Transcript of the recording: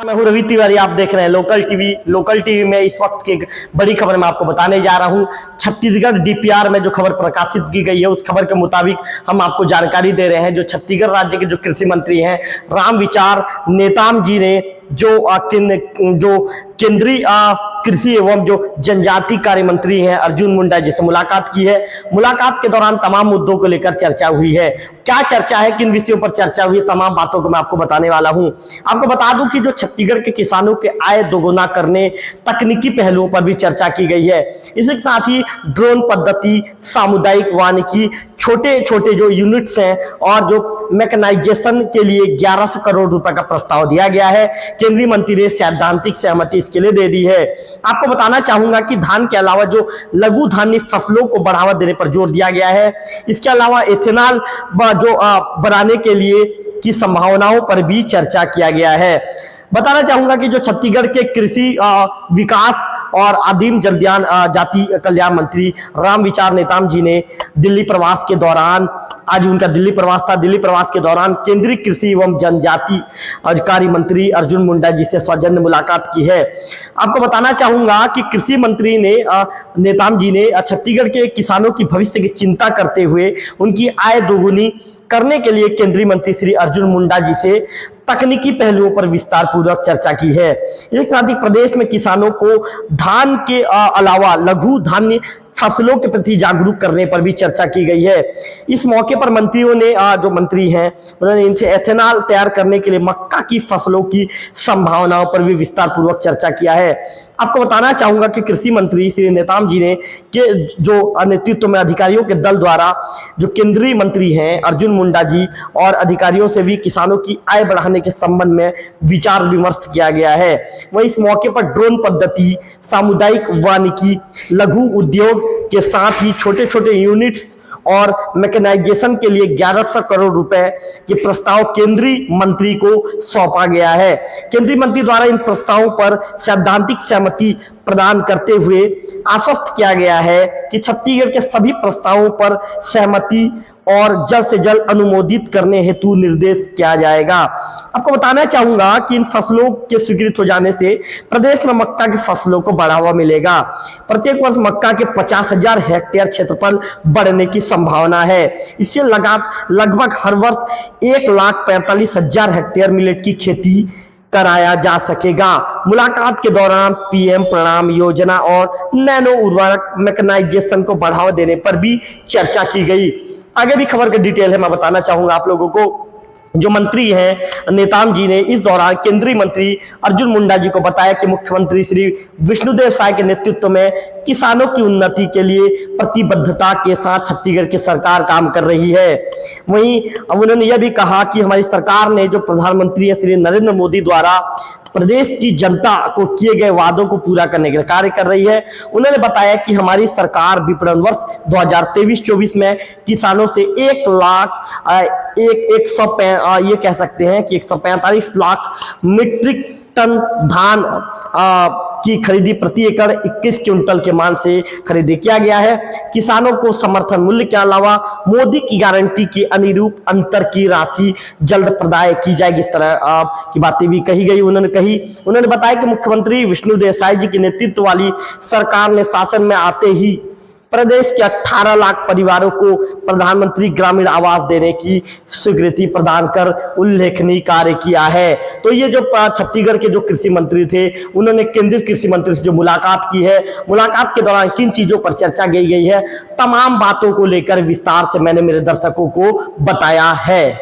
मैं हूं रवि तिवारी। आप देख रहे हैं लोकल टीवी। लोकल टीवी में इस वक्त की बड़ी खबर मैं आपको बताने जा रहा हूं। छत्तीसगढ़ डीपीआर में जो खबर प्रकाशित की गई है उस खबर के मुताबिक हम आपको जानकारी दे रहे हैं। जो छत्तीसगढ़ राज्य के जो कृषि मंत्री हैं रामविचार नेताम जी ने जो केंद्रीय कृषि एवं जो जनजाति कार्य मंत्री हैं अर्जुन मुंडा जी से मुलाकात की है। मुलाकात के दौरान तमाम मुद्दों को लेकर चर्चा हुई है। क्या चर्चा है, किन विषयों पर चर्चा हुई है, तमाम बातों को मैं आपको बताने वाला हूं। आपको बता दूं कि जो छत्तीसगढ़ के किसानों के आय दोगुना करने तकनीकी पहलुओं पर भी चर्चा की गई है। इसके साथ ही ड्रोन पद्धति, सामुदायिक वानिकी, छोटे छोटे जो यूनिट्स हैं और जो मैकेनाइजेशन के लिए 1100 करोड़ रुपए का प्रस्ताव दिया गया है। केंद्रीय मंत्री ने सैद्धांतिक सहमति इसके लिए दे दी है। आपको बताना चाहूंगा कि धान के अलावा जो लघु धान्य फसलों को बढ़ावा देने पर जोर दिया गया है। इसके अलावा इथेनॉल जो बनाने के लिए की संभावनाओं पर भी चर्चा किया गया है। बताना चाहूंगा कि जो छत्तीसगढ़ के कृषि विकास और आदिम जलद्यान जाति कल्याण मंत्री रामविचार नेताम जी ने दिल्ली प्रवास के दौरान, आज उनका दिल्ली प्रवास था, दिल्ली प्रवास के दौरान केंद्रीय कृषि एवं जनजाति कार्य मंत्री अर्जुन मुंडा जी से सौजन्य मुलाकात की है। आपको बताना चाहूंगा कि कृषि मंत्री ने नेताम जी ने छत्तीसगढ़ के किसानों की भविष्य की चिंता करते हुए उनकी आय दोगुनी करने के लिए केंद्रीय मंत्री श्री अर्जुन मुंडा जी से तकनीकी पहलुओं पर विस्तार पूर्वक चर्चा की है। एक साथ ही प्रदेश में किसानों को धान के अलावा लघु धान्य फसलों के प्रति जागरूक करने पर भी चर्चा की गई है। इस मौके पर मंत्रियों ने जो मंत्री हैं उन्होंने इनसे एथेनॉल तैयार करने के लिए मक्का की फसलों की संभावनाओं पर भी विस्तार पूर्वक चर्चा किया है। आपको बताना चाहूंगा कि कृषि मंत्री श्री नेताम जी ने के जो नेतृत्व में अधिकारियों के दल द्वारा जो केंद्रीय मंत्री हैं अर्जुन मुंडा जी और अधिकारियों से भी किसानों की आय बढ़ाने के संबंध में विचार विमर्श किया गया है। वहीं इस मौके पर ड्रोन पद्धति, सामुदायिक वानिकी, लघु उद्योग के साथ ही छोटे छोटे यूनिट्स और मैकेनाइजेशन के लिए 1100 करोड़ रुपए के प्रस्ताव केंद्रीय मंत्री को सौंपा गया है। केंद्रीय मंत्री द्वारा इन प्रस्तावों पर सैद्धांतिक सहमति प्रदान करते हुए आश्वस्त किया गया है कि छत्तीसगढ़ के सभी प्रस्तावों पर सहमति और जल्द से जल्द अनुमोदित करने हेतु निर्देश किया जाएगा। आपको बताना चाहूंगा कि इन फसलों के स्वीकृत हो जाने से प्रदेश में मक्का की फसलों को बढ़ावा मिलेगा। प्रत्येक वर्ष मक्का के 50,000 हेक्टेयर क्षेत्रफल बढ़ने की संभावना है। इससे लगभग हर वर्ष 1,45,000 हेक्टेयर मिलेट की खेती कराया जा सकेगा। मुलाकात के दौरान पीएम प्रणाम योजना और नैनो उर्वरक मैकेनाइजेशन को बढ़ावा देने पर भी चर्चा की गई। आगे भी खबर का डिटेल है, मैं बताना चाहूंगा आप लोगों को। जो मंत्री हैं नेताम जी ने इस दौरान केंद्रीय मंत्री अर्जुन मुंडा जी को बताया कि मुख्यमंत्री श्री विष्णुदेव साय के नेतृत्व में किसानों की उन्नति के लिए प्रतिबद्धता के साथ छत्तीसगढ़ की सरकार काम कर रही है। वहीं उन्होंने यह भी कहा कि हमारी सरकार ने जो प्रधानमंत्री श्री नरेंद्र मोदी द्वारा प्रदेश की जनता को किए गए वादों को पूरा करने के लिए कार्य कर रही है। उन्होंने बताया कि हमारी सरकार विपणन वर्ष 2023-24 में किसानों से 145 लाख मीट्रिक टन धान की खरीदी प्रति एकड़ 21 क्विंटल के मान से खरीदी किया गया है। किसानों को समर्थन मूल्य के अलावा मोदी की गारंटी के अनुरूप अंतर की राशि जल्द प्रदान की जाएगी। इस तरह की बातें भी कही गई। उन्होंने बताया कि मुख्यमंत्री विष्णुदेव साय जी के नेतृत्व वाली सरकार ने शासन में आते ही प्रदेश के 18 लाख परिवारों को प्रधानमंत्री ग्रामीण आवास देने की स्वीकृति प्रदान कर उल्लेखनीय कार्य किया है। तो ये जो छत्तीसगढ़ के जो कृषि मंत्री थे उन्होंने केंद्रीय कृषि मंत्री से जो मुलाकात की है, मुलाकात के दौरान किन चीजों पर चर्चा की गई है, तमाम बातों को लेकर विस्तार से मैंने मेरे दर्शकों को बताया है।